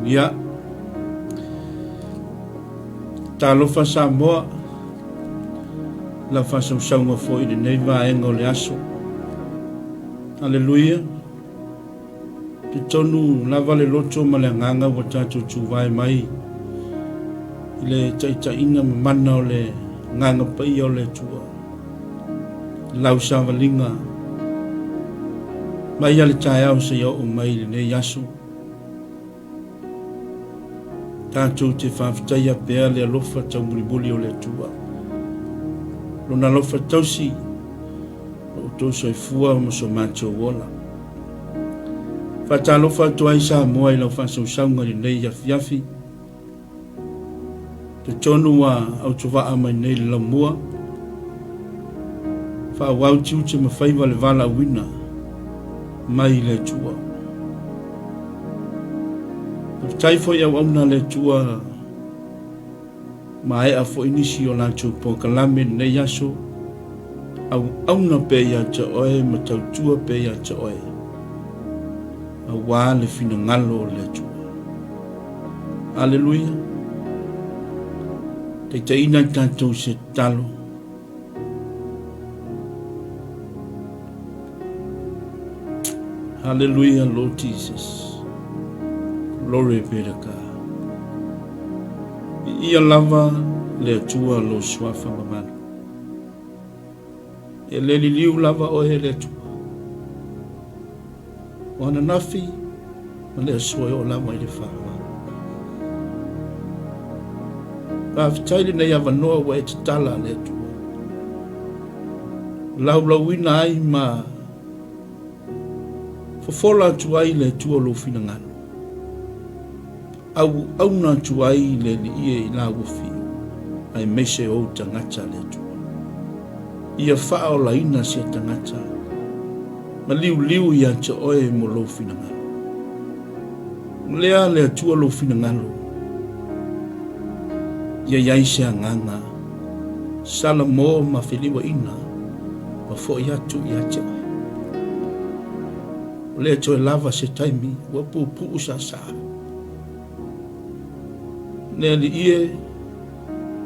Ya talofa Samoa la fasausaga foʻi lenei vaega o le aso. Aleluia. Te tonu lava le loto ma le agaga ua tatou tuvae mai i le taʻitaʻiga mamana o le gaga paia o le atua lau savaliga mai a le taeao se ia oo mai lenei aso. Tatou te faafetaia pea le alofa taumulimuli o le atua lona alofa tausi o tou soifua ma so matou ola faatalofa atu ai Samoa i lau faasausauga lenei afiafi te tonu ua autovaa mai nei le laumua faauau tiuti mafaiva le valaauina mai le atua. Tai foi au auna le tua mai a foi nisi o latou pokalame nei aso au auna pe ia te oe ma tau tua pe ia te oe au wā le fina ngalo le tua. Aleluia. Te ina tatou se talo Hallelujah, Lord Jesus. Glory be to God. Ia lava le atua lo swafa mamana. E le liu lava o he le atua. Wana nafi, ma le asua o lava i le whaama. Pāwhitaile nei awanoa wa e te tala le atua. Lau ina ai ma fofola atua i le atua lo fina ngana. Au na tuai le ie i la wofi ai mese o tangata le tu ia faa o la ina si tangata ma liu ia te oe mo lo fina ngalo lea le tua lo fina ngalo ia iai se anganga sala mo ma filiwa ina ma fo ia tu ia te le to lava se taimi wa pu usa sa ne li ie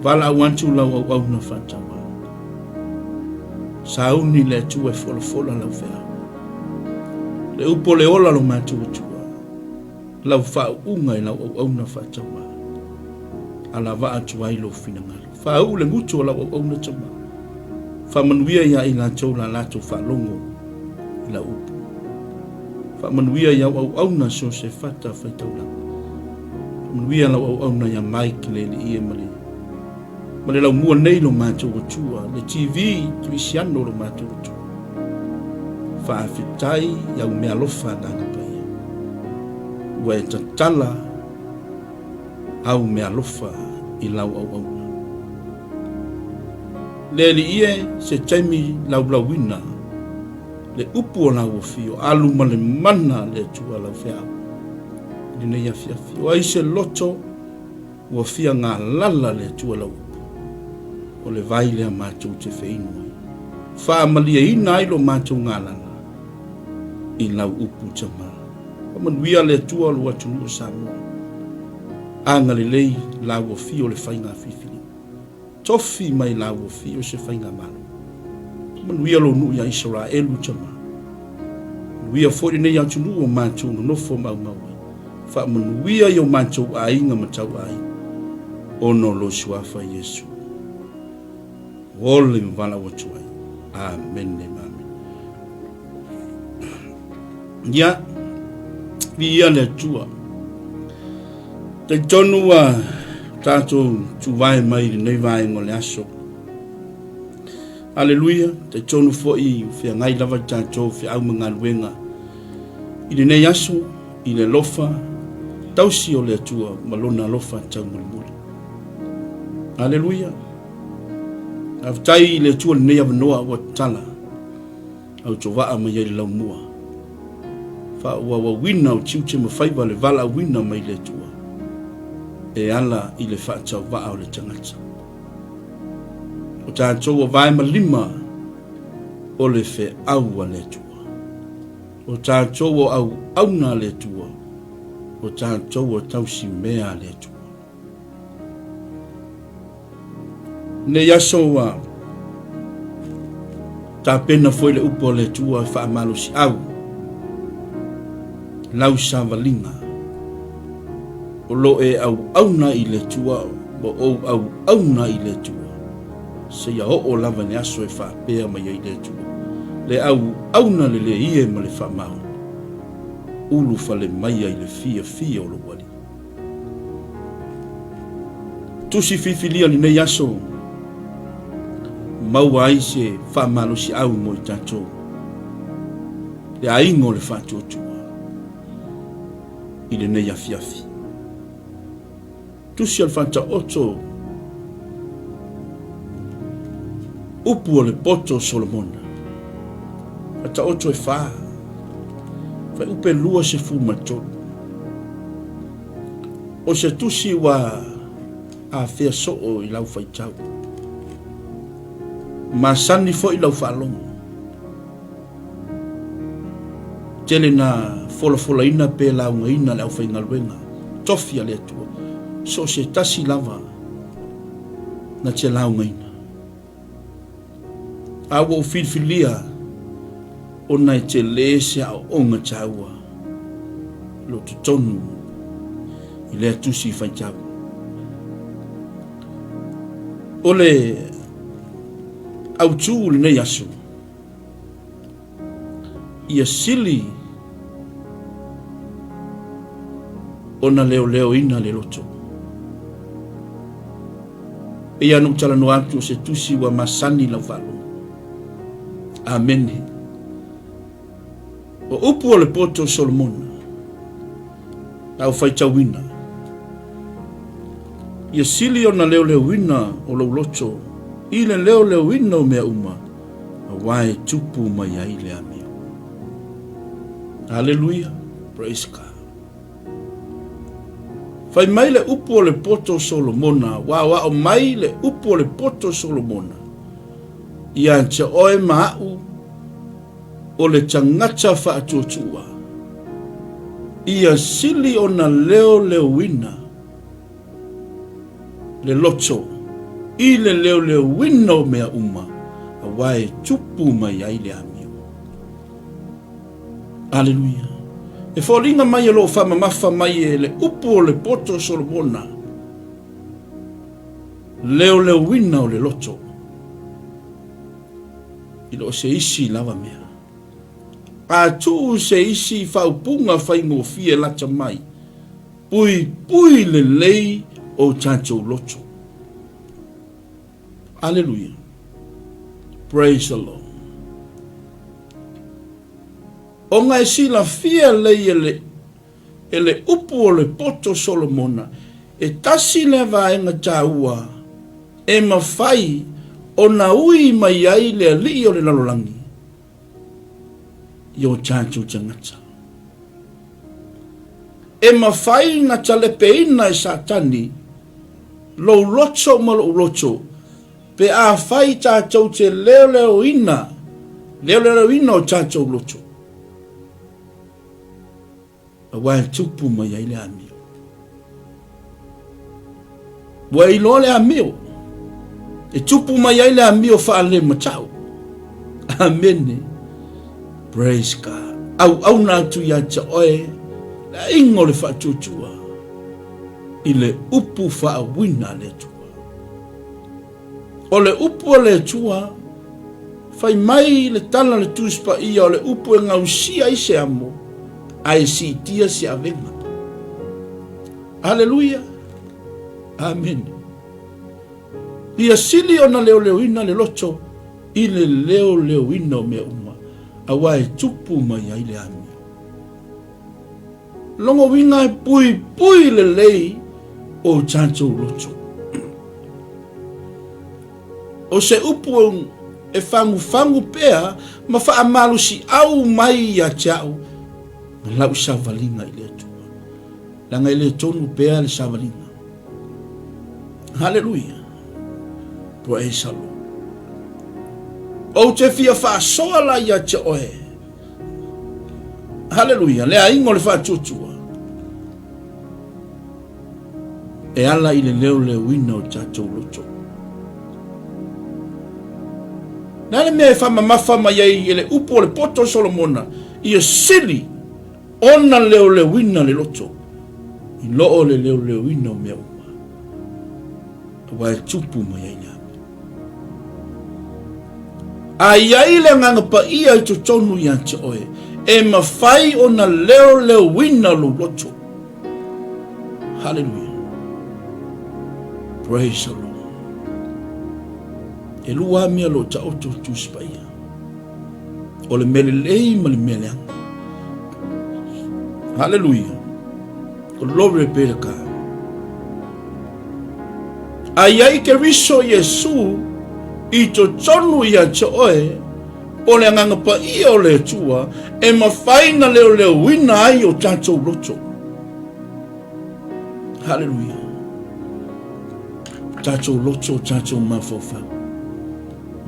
vala wantu la au na fatawa sauni le tu e fola la fea le upo le ola lo matu tu la fa unga ina au na fatawa ala va atu ai lo fina ngal fa u le ngutu la au na tama fa manuia ya ina tola la to fa longo la upo fa manuia ya au na so se fata fa tola Mnuia la au na ya Mike le ie mali. Mali la mua nei lo mato tua le TV Cristiano lo mato tua. Fa fitai ya me alofa na pai. Wa tatala au me alofa I lau au. Le ie se taimi lauina. Le upu la ofio alu male mana le tua la fea. Dina ia fiafi. O aise loto ua fia ngā lala le tua lau. O le vai lea mātou te whainua. Wha malia ina ailo mātou ngā lala. I lau upu tama. Manuia le tua lua tunu o Samoa. Anga le lei lau o fio le whainga fifili. Tofi mai lau o fio se whainga malo. Manuia lo nui a Israelu tama. Manuia fori nei au tunu o mātou no nofo mau. Fa manuia yo mancho ainga matau ai ono lo suafa Yesu ole mvala watu ai amen amen ya bia le tua te tonua tato tu vai mai nei vai ngole aso aleluia te tonu foi fe ngai lava tato fe au mangaluenga I nei aso I le lofa tausi o le atua malona lofa tau mulimuli. Aleluia. Aftai le atua le nea vanoa wa tala. Au tovaa mai le lau mua. Fa wa wina o tiuche mawhaiva le vala wina mai le atua. E ala I le whaatau waa o le tangata. O tātou wa vai malima o le fe au a le atua. O tātou wa au na le atua. o tātou o tausi mea le atua. Ne yaso wa ta pena foi le upo le tua fa malo si au lau savalinga o lo e au na i le tua o au na i le tua se ya o lava ne aso e fa pea mai i le tua le au na le ie ma le fa mau ulu fa le mai i le fia o lo wali tusi fifilia ni ne yaso mau ai se fa malo si au mo tato le aingo le fa tutu ile ne ya fiafi tu si al fanta oto upu le poto Solomona ata oto e fa upe lua se fu mato o se tu si wa a fea so o ilau fai tau masani fo ilau falong tele na fola ina pe la ina la fa ingalwenga tofia le tu so se tasi lava na te la ina awo filfilia ona te lese a onga taua lo tutonu ile tu si fa tau ole au tu le yasu ia sili ona leo ina le loto ia no tala no atu se tusi wa masani la valo amen o upu le poto Solomona au fai tawina ia sili ona leo ina o lo loto ile leo wina o mea uma wae tupu mai ai le amio. Hallelujah, praise God. Fai mai le upu o le poto Solomona, wa o mai le upu o le poto Solomona. Ia ncha oe maau o le tangata fa atuatua. Ia sili o na leo wina le loto. Ile leo wino mea uma a wae tupu mai ai le amio. Hallelujah. E fōringa mai e lo whama mafa mai e le upu o le poto Solomona. Leo wina o le loto. Ilo se isi lava mea. A tu se isi whaupunga whaingofie lata mai. Pui le lei o tātou loto. Hallelujah. Praise the Lord. O ngai sila fia lei ele upu o le poto Solomona e tasi le vaenga taua e mawhai o na ui mai ai le li o le lalolangi i o tātou tangata. E mawhai na talepeina e satani lo loto ma lo loto pe a fai tātou te leo ina o tātou loto. A wai tupu mai ai le amio. Wai lo le amio. E tupu mai ai le amio wha le matau. Amen. Praise God. Au nātu ia te oe, la ingo le wha tutua. I le upu wha wina le tua. O le upu le tua, fai mai le tala le tuspa ia o le upu e ngausia i se amo, ai si tia se avenga. Hallelujah. Amen. Ia sili o na leo ina le loto, i le leo ina o mea uma, a wae tupu mai ai le ami. Longo winga e pui le lei o tātou loto. O se upu e fangu pea, ma wha amalu si au mai a tiau, ma lau savalinga i le atua. Langa i le tonu pea le savalinga. Hallelujah. Praise the Lord. O te fia wha soa la i a te oe. Hallelujah. Le a ingo le wha tutua. e ala i le leo wina o tatou loto. Na le mea e whamamafa mai ai e le upo o le poto Solomona i e sili ona leo wina le loto i loo le leo wina o mea uma wa e tupu mai ai ngā ai ai le nganga pa ia i tonu i ante oe e mawhai ona leo wina lo loto. Hallelujah. Praise the Lord. E lua mea lo ta oto tu spaia. O le mele lei ma le mele anga. Hallelujah. O lore pere ka. Ai ai ke riso Yesu i to tonu i ate oe o le nganga pa ia o le tua e mawhaina leo wina ai o tatou loto. Hallelujah. Tatou loto, tatou mafofa.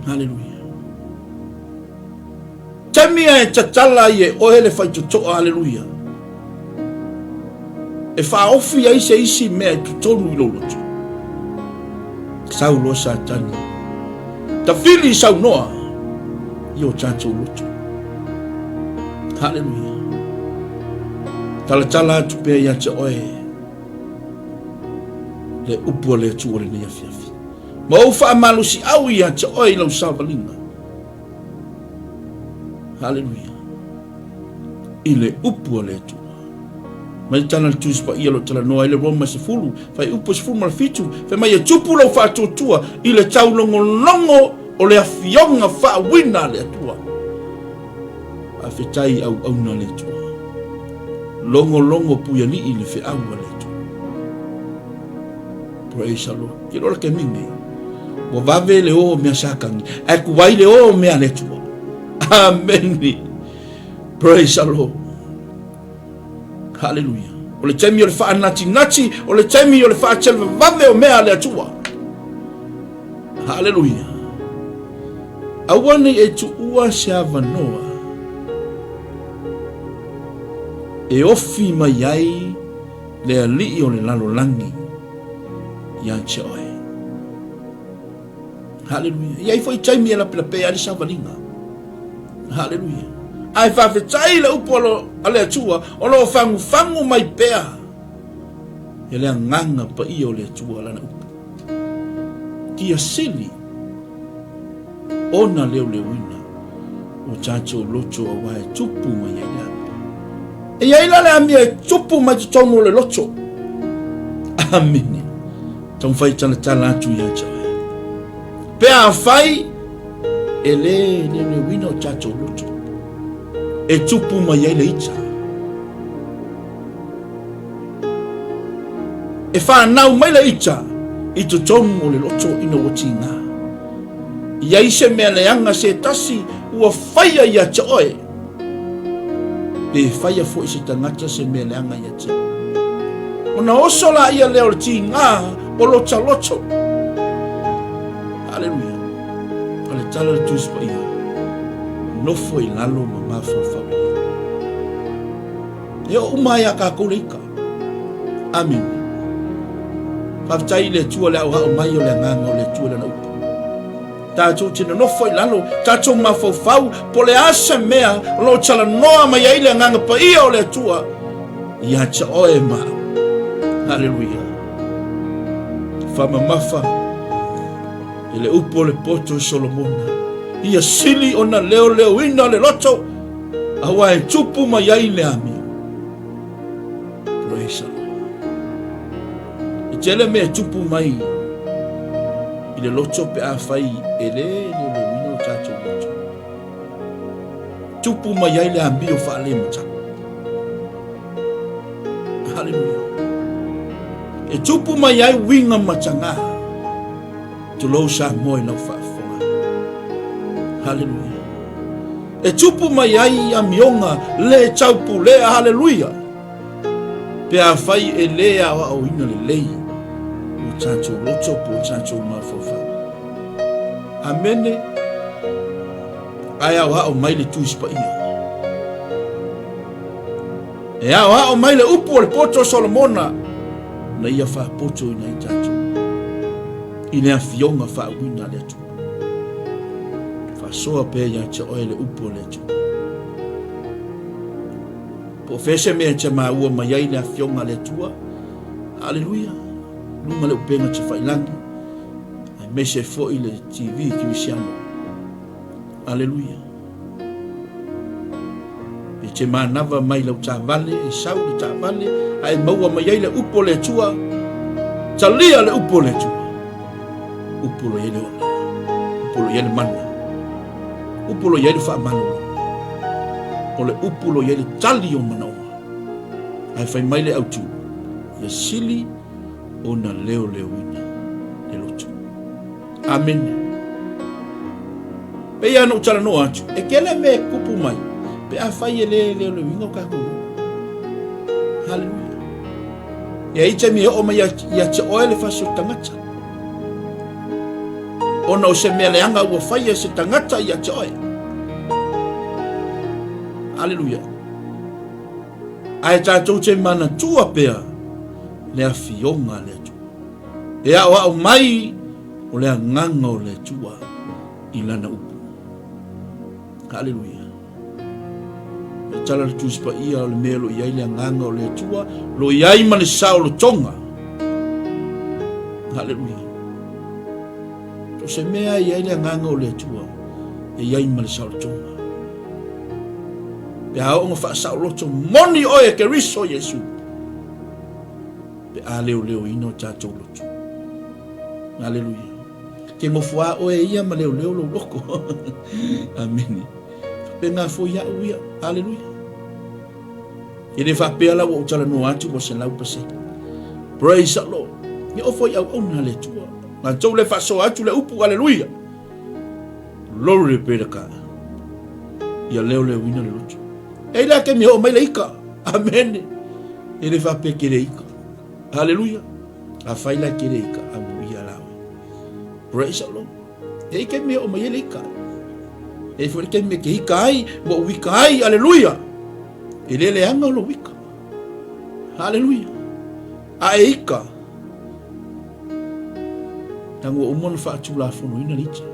Hallelujah. Tamia e tatala ye o ele fai tutoa, hallelujah. E wha ofi ai se isi mea tutonu i lo loto. Sau lo sa tani. Ta fili sau noa. Io tatou loto. Hallelujah. Talatala atu pea ia te oe. Le upo le tu le nia fiafi. Ma o fa malu si au ia te oi lau savalinga. Hallelujah. Ile upo le tu. Mai tana le tu spa ia lo tala noa ile Roma se fulu. Fai upo se fulu malafitu. Fai mai e tupu lau fa tutua. Ile tau longo o le afionga fa wina le atua. A fetai au na le tua. Longo puya ni ile fe au le tua. Praise the Lord. Kilo la ke mingi. Wa vave le o mea sakangi. Ai kuwai le o mea le tua. Amen. Praise the Lord. Hallelujah. O le taimi o le faa nati. O le taimi o le faa chelva vave o mea le tua. Hallelujah. Awani e tu ua siava noa. E ofi mai ai le ali o le lalo langi. Yanche oe. Hallelujah. Iai foi taimi e la pe ali savalinga. Hallelujah. Ai whawhetai le upolo ale atua o lo fangu mai pea. E lea nganga pa ia o le atua lana upu. Kia sili ona leo le wina o tatou loto a wae tupu mai ai lea. E iai lale amia e tupu mai tutonu le loto. Amen. Tong fai tala atu ia chawe. Pea fai ele wina o tatou loto. E tupu mai ai le ita. E whanau mai le ita i tutonu o le loto ina watinga. Iai se mea leanga se tasi ua whaia ia chaoe. Pe whaia fo i se tangata se mea leanga ia chaoe. Ona osola ia leo le tinga o lota loto. Hallelujah. Ale tala le tuspa ia. Nofo i lalo ma mawhawhawi. E o umaya ka koleika. Amen. Paftai le tua le au hao mai o le nganga o le tua le na upu. Tātou tina nofo i lalo. Tātou mawhawhau po le asa mea lo tala noa mai ai le nganga pa ia o le tua. Ia cha oe maa. Hallelujah. Fama mafa ele upo le poto Solomona. Ia sili ona leo ina le loto. Awa e tupu mai ai le ami. Praise the Lord. E tele me tupu mai i le loto pe a fai ele le wino tatou loto. Tupu mai ai le ami o fa le mata. Hallelujah. E tupu mai ai winga matanga. Tulo sa moi na whaafonga. Hallelujah. E tupu mai ai a mionga le taupu le hallelujah. Pe a fai e le a o ina le lei. O tatou loto po tatou mafofa. Amene. Ai a o mai le tuispa ia. E a o mai le upu le poto Solomona. na ia whaapoto ina i tātou. I nea fionga whaawina le tu. Whasoa pēr ia te oe le upo le tu. Po fese mea te maua mai ai nea fionga le tua. Aleluia. Lunga le upenga te whailangi. Ai mese fo i le TV kirisiano. Aleluia. E te manava mai lau tā vale, e sau le tā vale, ai maua mai ai le upo le tua. Talia le upo le tua. Upo lo yele ona. Upo lo yele mana. Upo lo yele wha manu. O le upo lo yele tali o mana oma. Ai whai mai le autu. Ia sili o na leo leo ina. Le lotu. Amen. Pe ia no utala no atu. E kele me kupu mai. Pe a whai e leo leo ina o kako. Hallelujah. Ia ite mi o mai ia te oele fasio tangata. Ona o se mea leanga ua whaia se tangata ia te oe. Aleluia. Ai tātou te mana tua pea lea fionga lea tua. E au au mai o lea nganga o lea tua i lana upu. Aleluia. E tala le tuspa ia o le mea lo iai lea nganga o lea tua, lo iai mane sao lo tonga. Aleluia. O se mea iai lea nganga o lea tua, e iai mane sao lo tonga. Pe hao nga wha sao loto moni oe ke riso Yesu. Pe a leo leo ino tātou loto. Aleluia. Ke ngofua oe ia ma leo leo lo loko. Amen. Pe ngā fo ia uia. Aleluia. E ne whapea la wa utala no atu wa se lau pase. Praise the Lord. Ni ofo i au na le tua. Ngā tau le whaso atu le upu. Aleluia. Glory be to God. Ia leo leo ino le loto. E la ke mi ho mai le ika. Amen. E le fa pe ke le ika. Hallelujah. A fai la ke le ika a ia lawe. Praise the Lord. E ke mi ho mai le ika. E fo ke me ke ika ai, mo wika ai. Hallelujah. E le anga lo wika. Hallelujah. A e ika. Tango umon fa tula fono ina licha.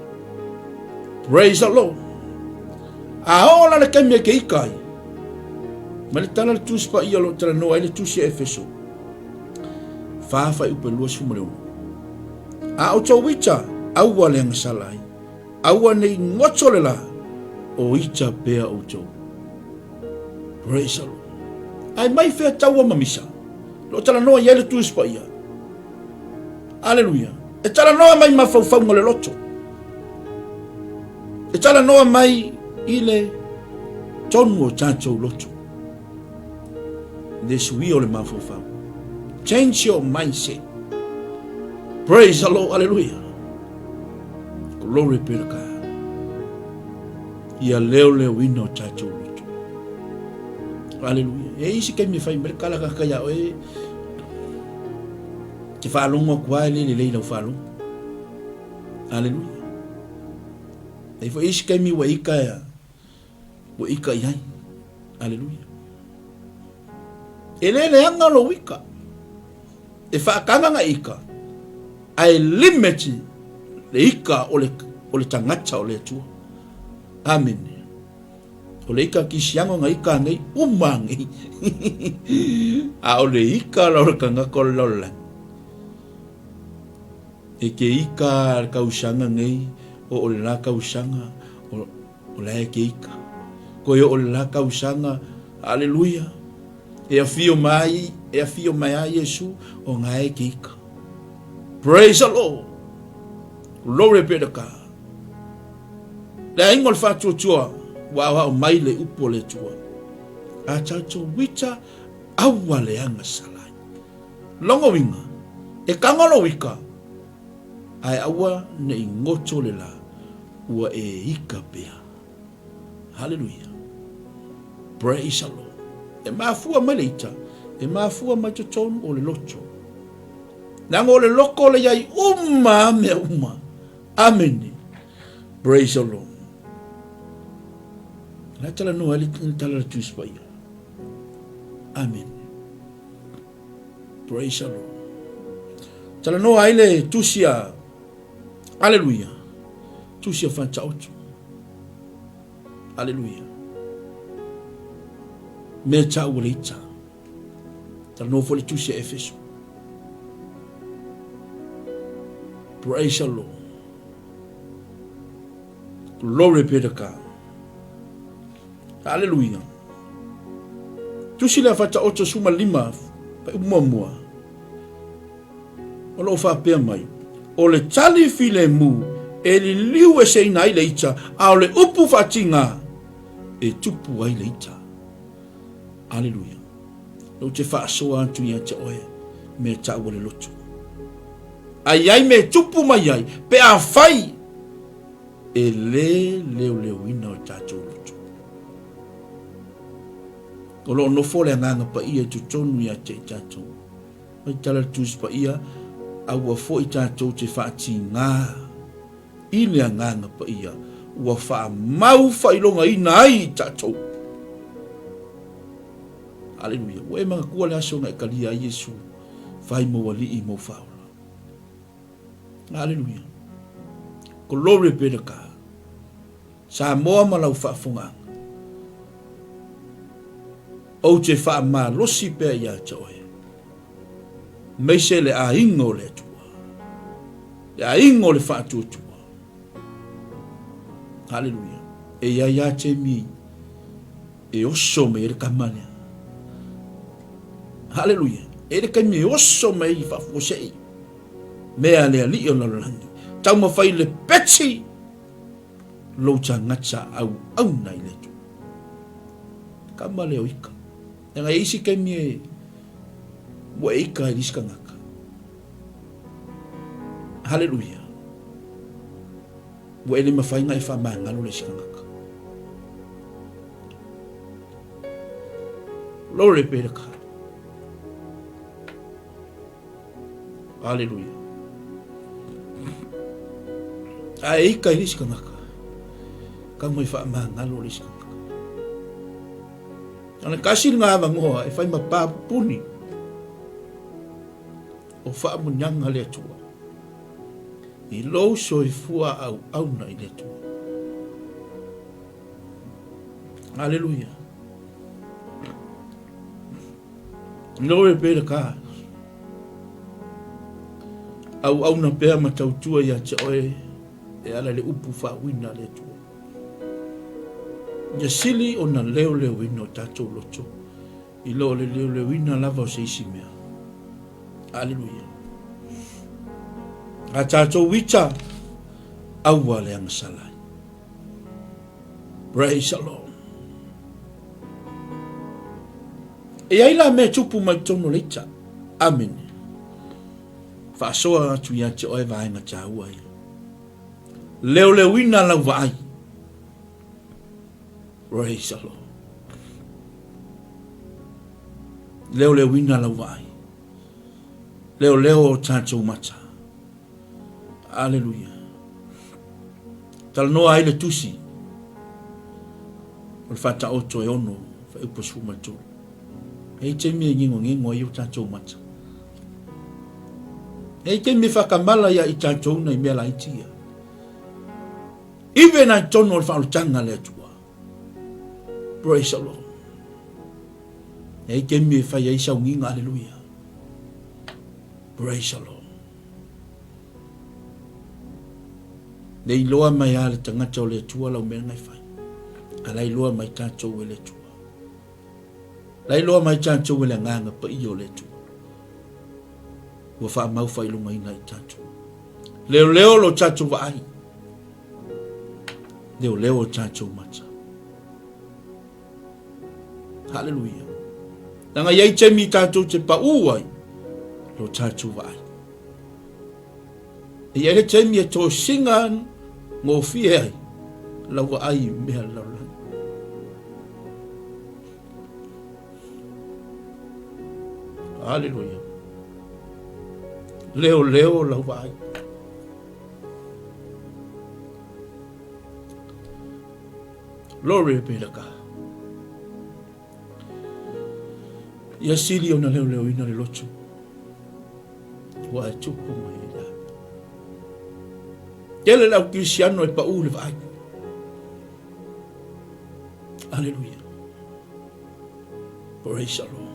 Praise the Lord. A hola le ke me ke ika ai. Ma le tala le tuspa ia lo tala noa le tusi Efeso. Fafa i upe luas fumareu. A o tau wita, aua le angasalai. Aua nei ngoto le la, o ita bea o tau. Praise the Lord. Ai mai fea taua mamisa. Lo tala noa ia le tuspa ia. Aleluia. E tala noa mai mafau le loto. E tala noa mai ile tonu o tātou loto. This we all mafofau. Change your mindset. Praise the Lord. Hallelujah. Glory be to God. Ia leo leo ino tātou loto. Hallelujah. E isi kei me fai merkala kakaya oe. Te whaalongo kua le leila o whaalongo. Hallelujah. E fo isi kei mi wa ika ya. Wa ika iai. Hallelujah. E le anga lo wika. E whaakanga nga ika. Ai limiti le ika o le tangata o le tua. Amen. O le ika kisiango nga ika ngai umangi. A o le ika la o le kangako lola. E ke ika kausanga ngai o le la kausanga o le ke ika. Ko o le la kausanga. Hallelujah. E a fio mai a Yesu o ngai kika. Praise the Lord. Glory be to God. La ingol fa tua wa mai le upo le tua. A chacho wita awa le anga salai. Longo winga. E kangolo wika. Ai awa ne ingoto le la. Ua e ika bea. Hallelujah. Praise the Lord. E mafua malita, e mafua matotonu o le loto. Nang o le loko le yai me uma. Amen. Praise the Lord. La tala no ali tala la tuspa ia. Amen. Praise the Lord. Tala no aile tusia. Aleluia. Tusia fancha ocho. Aleluia. Me cha uleita. Tala no foli tusia Efeso. Praise the Lord. Glory be to God. Hallelujah. Tusila fata ocho suma lima pa umamua. Olo fa pe mai. Ole tali file mu e li liwe se ina ile ita a ole upu fatinga e tupu ai le ita. Hallelujah. No te fa soa antu ia te oe me ta wale lotu. Ai me tupu mai ai pe a fai e leo ina o tatou lotu. Olo no fole nganga pa ia tu tonu ia te tatou. Mai tala tus pa ia au fo i tatou te whaati ngā. Ile nganga pa ia ua wha mau whailonga ina ai tatou. Hallelujah. Ue mga kua le aso ngai kalia Yesu whai mo wali i mo whaola. Hallelujah. Glory be to God. Sa moa malau whaafunga. O te wha ma losi pia ia te oe. Meise le a ingo le tua. Le a ingo le wha tua. Hallelujah. E ia te mi. E oso me ere kamania. Hallelujah. Ere kamia oso me i wha fosei. Mea lea li o lalangi. Tau ma whai le peti. Louta ngata au nai le tu. Kama leo ika. Nga isi kemie. Wa ika iliska ngaka. Hallelujah. Wa ele mawhai ngai wha maangalo le iska ngaka. Glory be to God. Hallelujah. Ai ika iliska ngaka. Kamo i wha maangalo le iska ngaka. Ana kasi ngā wangoa e whai mapapuni. O wha munyanga le atua. I lo so i fua au na i le atua. Hallelujah. Glory be to God. Au na pea matautua ia te oe e ala le upu wha wina le atua. Ia sili o na leo ina o tatou loto. I lo le leo ina lava o se isi mea. Hallelujah. A tatou wita aua le angasalai. Praise the Lord. E aila me tupu mai tono leita. Amen. Whaasoa atu ia te oe vaenga tāua ia. Leo ina lau vai. Praise the Lord. Leo ina lau vai. Leo tātou mata. Hallelujah. Tala noa ai le tusi. O le whata oto e ono. Wha upo sumatu. Hei te mea ngingo i o tātou mata. Hei te mea whakamala ia i tātou na i mea laitia. Iwe na tono o le whaolutanga le atua. Praise the Lord. Hei te mea whai ai sau nginga. Hallelujah. Praise the Lord. Nei loa mai ale tangata o le atua lau mea ngai whai. Alai loa mai tātou e le atua. Lai loa mai tātou e le nganga pa i o le atua. Ua wha mau whai lunga ina i tātou. Leo lo tātou wa ai. Leo tātou mata. Hallelujah. Nanga iai te mi tātou te pa uai. Lo tātou wa ai. E ere te mi e tō singan ngō fie ai. Lau wa ai mea lau lai. Hallelujah. Leo lau wa ai. Glory be to God. Ia siri o na leo ina le lotu. wa e tupu mai e la. Tele lau Cristiano e pa ule vai. Hallelujah. Praise the Lord.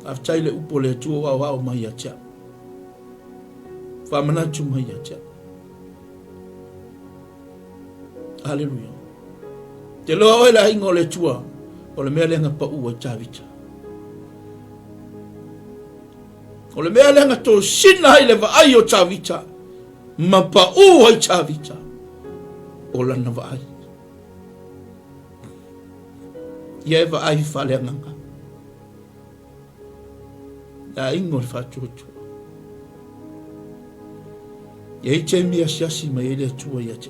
After le upo le tua wa wa mai acha. Fa mana tu mai acha. Hallelujah. Te loa la ingo le tua o le mea lenga pa ua chavita. O le mea lenga to sina hai le vaai o chavita. Ma pa ua i chavita. O la na vaai. Ia e vaai fale nganga. La ingo le fatuotu. Ia i te mia siasi mai le tua ia te.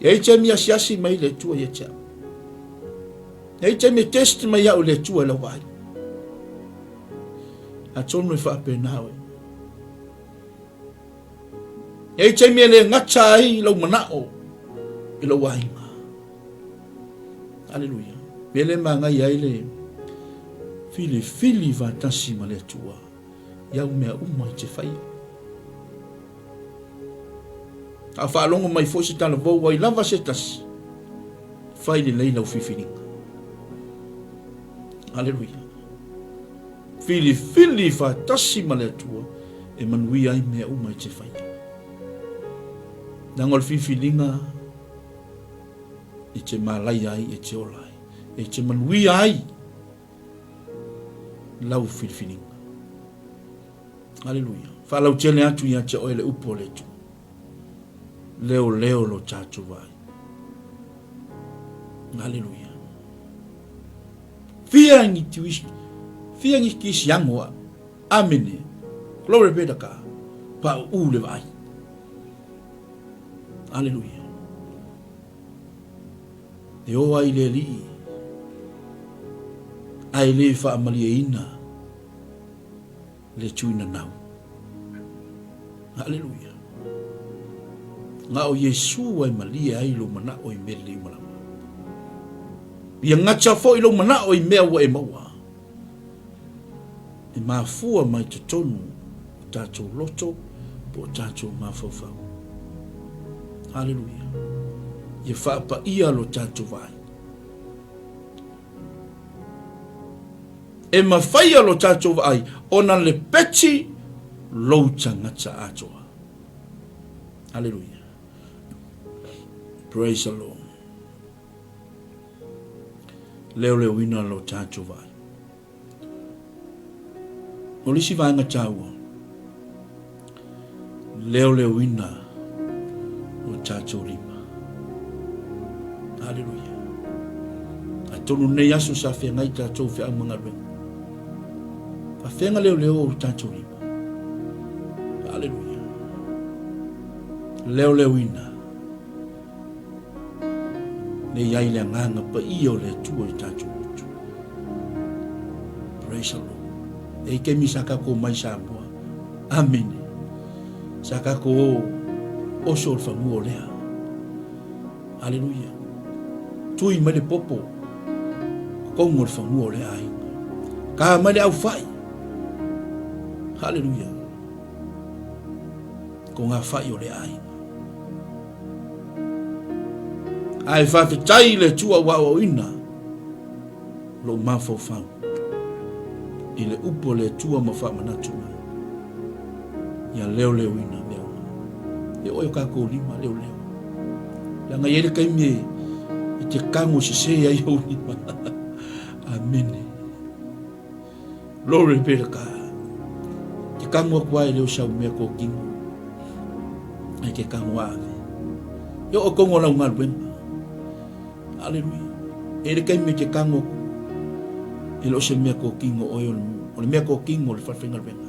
Ia i te mia siasi mai le tua ia te. Ia i te mia test mai au le tua la vai. A tonu e whaape nawe. Ia i te mia le ngata ai lau manao. I lau wainga. Hallelujah. Pele manga ia le fili va tasi ma le tua. Ia mea uma i te whaia. A whaalongo mai fosi tala vau wai lava se tasi. Whai le leila u fifininga. Hallelujah. Fili va tasi ma le tua. E manui ai mea uma i te whaia. Nangol fifininga. I te malai ai e te olai. E te manui ai. Lau fifininga. Hallelujah. Whalau tele atu ia te oele upo le tu. Leo lo chacho vai. Hallelujah. Fia ngi tuish. Fia ngi kis yangwa. Amene. Glory be to God. Pa ule vai. Hallelujah. E o ai le li. Ai le fa amalieina. Le tuina nau. Hallelujah. Nga o Yesu ai malia ai lo mana o mele mala. Ia ngacha fo i lo mana o mea wa e maua. E mafua mai te tonu tato loto po tato mafofau. Hallelujah. Ia fa pa ia lo tato vai. E mafaya lo tato vai ona le peti lo ngacha atoa. Hallelujah. Praise the Lord. Leo wina lo tacho vai. Olisi vai nga taua. Leo wina lo tacho lima. Hallelujah. Atonu ne yasu sa fe ngai tacho fe amanga re. Fa fe nga leo lo tacho lima. Hallelujah. Leo wina. Ne yai le nganga pa iyo le tua i tacho utu. Praise the Lord. E ke mi saka ko mai sa mua. Amen. Saka ko o sol fa mua lea. Hallelujah. Tui ma le popo. Ko ngor fa mua lea ai. Ka ma le au fai. Hallelujah. Ko nga fai o le ai. Ai fa te tai le tua wa o ina lo mafo fam ile upo le tua ma fa mana tu ya leo ina leo e o ka ko lima leo la nga yele kai me i te kango se ya yo lima. Amen. Glory be to God. Te kango kwa leo sa me ko kingo ai ke kango ave yo o kongo la mal ben. Hallelujah. E le kai me te kango. E lo se mea ko kingo oil. O le mea ko kingo le farfenga venga.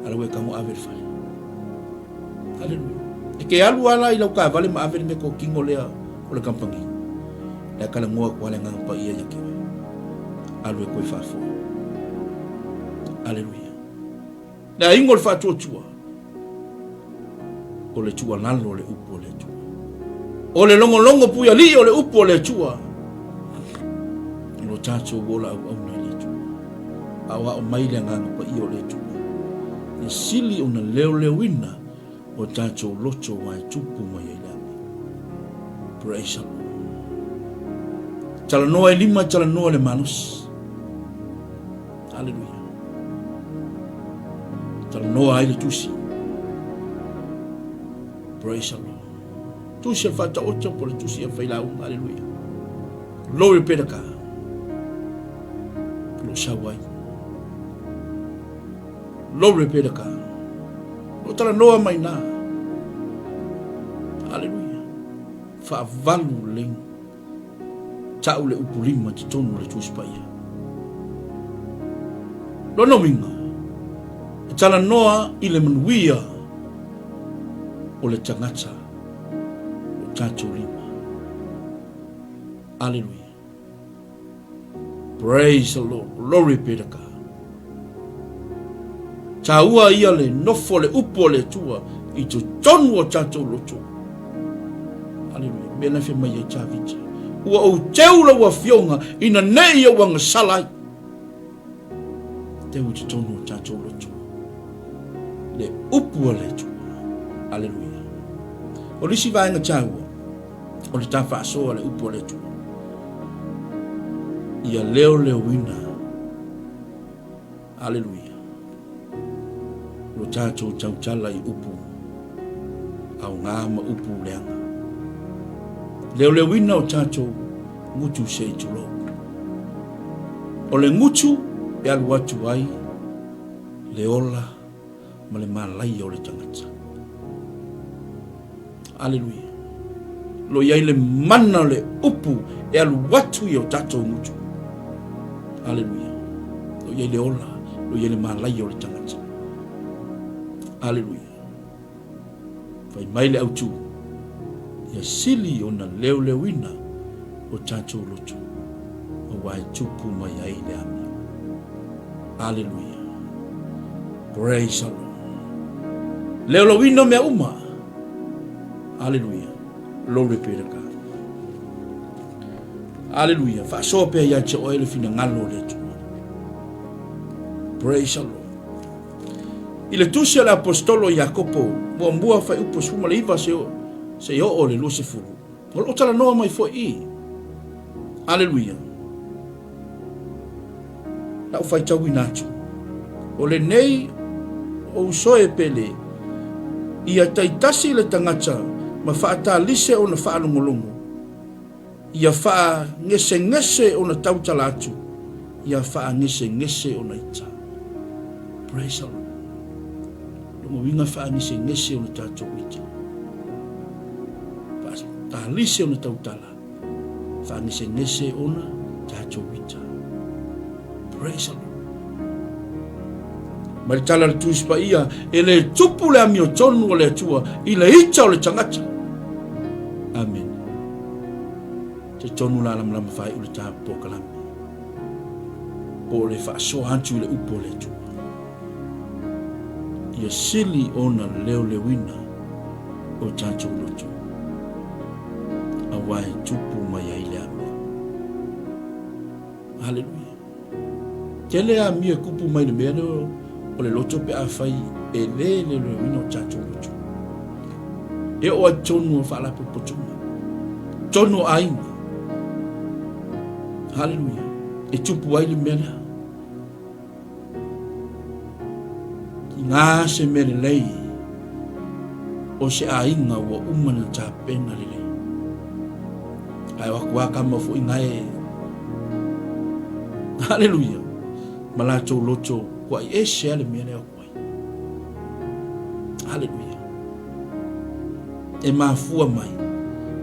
Ala we kango ave le fai. Hallelujah. E ke alu ala i lau ka vale ma ave le mea ko kingo lea o le kampangi. Le kala ngoa kwa le ngampa ia ya kiwe. Alu e koi fafo. Hallelujah. Le ingo le fatua tua. O le tua lalo le upo le tua. O le longo puya li o le upo le tua. Lo tacho wola au na le tua. awa o mai le nganga pa i o le tua. Ia sili o na leo ina o tātou loto wai tupu mai ai lami. Praise the Lord. Tala noa e lima, tala noa le manus. Hallelujah. Tala noa ai le tusi. Praise the Lord. Tusi e fata ocha po le tusi e failau. Hallelujah. Glory pedaka. Lo shawai. Glory pedaka. Lo tala noa mai na. Hallelujah. Fa valu ling. Tau le upulima ti tonu le tusi pa ia. Lo no minga. Tala noa i le manuia o le tangata o tātou lima. Hallelujah. Praise the Lord. Glory be to God. Taua ia le nofo le upo le tua i tu tonu o tātou loto. Hallelujah. Mena fe mai e tāvita. Ua o teula ua fionga ina nei a wanga salai. Te u tu tonu o tātou loto. Le upo le tua. Hallelujah. O lisi vaenga tāua. O le tāwha asoa le upo le tua. Ia leo wina. Hallelujah. Lo tātou tautala i upu. Au ngāma upu leanga. Leo wina o tātou ngutu se tulo. O le ngutu e alu atu ai. Le ola ma le malai o le tangata. Hallelujah. Lo iai le mana le upu e alu watu i o tātou ngutu. Hallelujah. Lo iai le ola, lo iai le malai o le tangata. Hallelujah. Fai mai le autu. Ia sili o na leo wina o tātou lotu. O wai tupu mai ai le ami. Hallelujah. Praise the Lord. Leo wina mea uma. Hallelujah. Glory be to God. Hallelujah. Fa so pe ia che oile fina ngalo le tu. Praise the Lord. Ile tusi ala apostolo Jacopo, mbua fa upo suma le iva se yo ole Lucifuru. O tala noa mai fo i. Hallelujah. Na ufai tau inatu. O le nei o usoe pele ia taitasi le tangata ma whaata lise o na whaalongolongo. Ia wha ngese o na tautala atu. Ia wha ngese o na ita. Praise the Lord. Lungo winga wha ngese o na tātou ita. Ta lise o na tautala. Wha ngese o na tātou ita. Praise the Lord. Mari tala le tuispa ia, e le tupu le ami o tonu o le atua, i le ita o le tangata. Amen. Te tonu la lam fai u le tā pokalami. Po le wha so hantu le upo le atua. Ia sili ona leo le wina o tātou loto. A wai tupu mai ai le ami. Hallelujah. Ke le ami e kupu mai le mea leo, o le loto pe a fai e le wino tātou loto. E o a tonu o whaala pe potuma. Tonu a inga. Hallelujah. E tupu ai le mea. Ki ngā se mere lei. O se a inga ua umana tā pena le lei. Ai wakuaka mafu inga e. Hallelujah. Malatou loto. Kwa i ese ale mea leo kwai. Hallelujah. E mafua mai.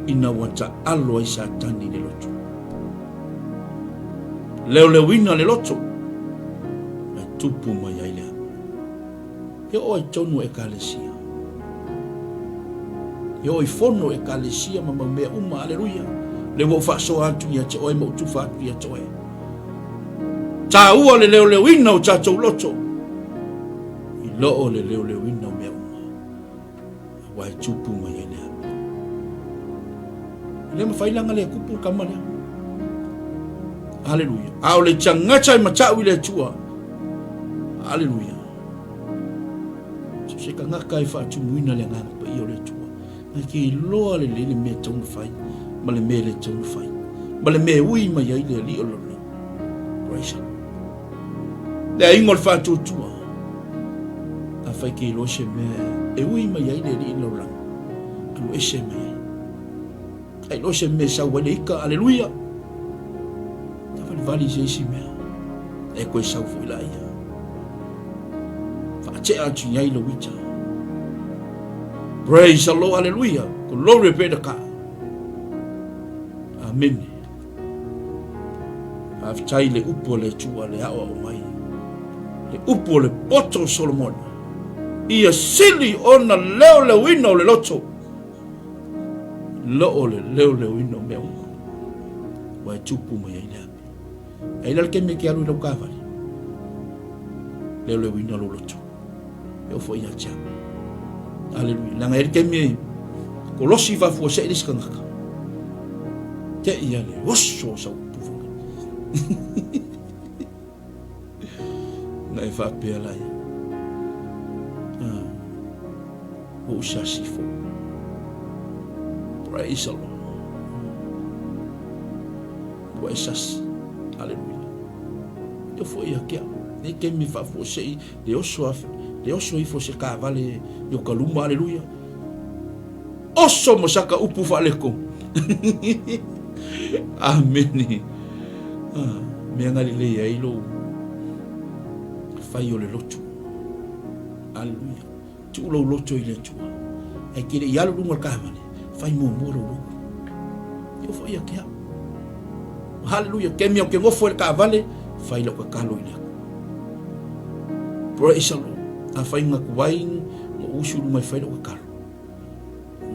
Ina wata alo ai sa tani le loto. Leo le wina le loto. Me tupu mai ai lea. He o ai tonu e kalesia. He o ai fono e kalesia ma mea uma. Hallelujah. Le wo faso atu ia te oe ma utufa atu ia te oe. Ta ua le leo wina o tātou loto. I loo le leo wina o mea uma. Wai tupu mai e lea. Le mawhailanga le kupu kamana. Hallelujah. Ao le tangata i matau i le tua. Haleluia. So se ka ngaka I whaatu muina le nganga pa I o le tua. Ngai ki loa le le mea taunu whai. Ma le mea le taunu whai. Ma le mea ui mai ai le li o lona. Praise God. Le a ingol whaatu tua. A whai ki lo se mea. E ui mai ai le li o lona. Anu e se mea. Ai lo se mea sa wale ika. Haleluia. Ta wale vali se isi mea. E koe sau fuila ia. Te atu nyai lo wita. Praise the Lord, hallelujah. Glory be to God. Amen. Aftai le upo le tua le awa o mai. Le upo le poto Solomon. Ia sili ona leo le wino le loto. Leo le wino mea uma. Wai tupu mai ai le api. Aina le keme ki alu i lau kawari. Leo le wino lo loto. Eu foi a tia. Aleluia. Langa ele kemi kolosi va fu se eles kanga. Te ia le osso sa pufu. Na fa pela ia. O sasifo. Praise the Lord. Praise. Aleluia. Eu foi a kia. Ne kemi va fu se de osso le oso ifo se ka vale yo kaluma haleluya oso mosaka upu vale ko amen me ngali le ya ilo fai yo le lotu haleluya tu lo lotu ile tu e kile ya lo ngol ka vale fai mo lo yo fo ya kia haleluya kemi o ke ngo fo ka vale fai lo ka lo ile praise the Lord. A fai nga kuwai nga usu lumai fai lo kakaro.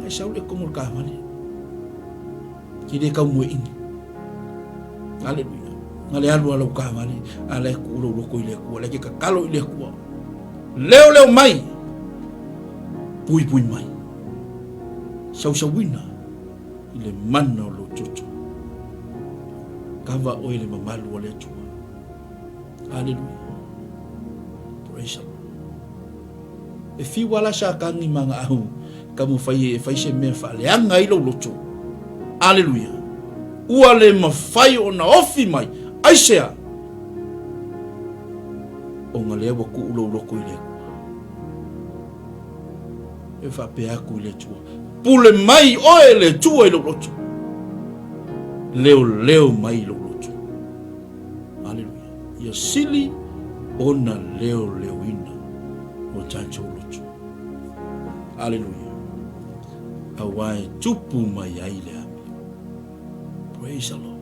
Nga sau le komol ka mali. Kide ka mwe ingi. Haleluya. Nga le alu ala ka mali. Ala ku ulo loko ile kuwa. Lagi kakalo ile kuwa. Leo mai. Pui mai. Sau wina. Ile mana lo tutu. Kava o ile mamalu wale tua. Haleluya. Praise the Lord. E fi wala sa kangi mga ahu kamu fai se me fa le anga ilo loto. Haleluya. Ua le mafai ona ofi mai aisea o ngale wa ku ulo loko ile e fa pe aku ile tua pule mai o ele tua ilo loto leo mai ilo loto. Haleluya. Ya sili ona leo ina o chancho loto. Hallelujah. Awai tupu mai ai le ami. Praise the Lord.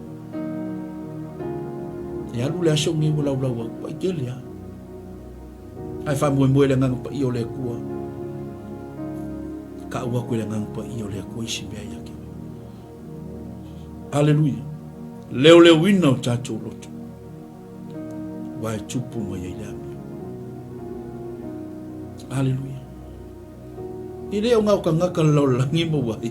E alu le aso ngi wala pa kelia. Ai fa mo le ngang pa io le kua. Ka wa ko le ngang pa io le kua isi be ya ke. Hallelujah. Leo le wina o chancho loto. Wai tupu mai ai le ami. Hallelujah. Ile o ngau ka ngaka lau langi mo wai.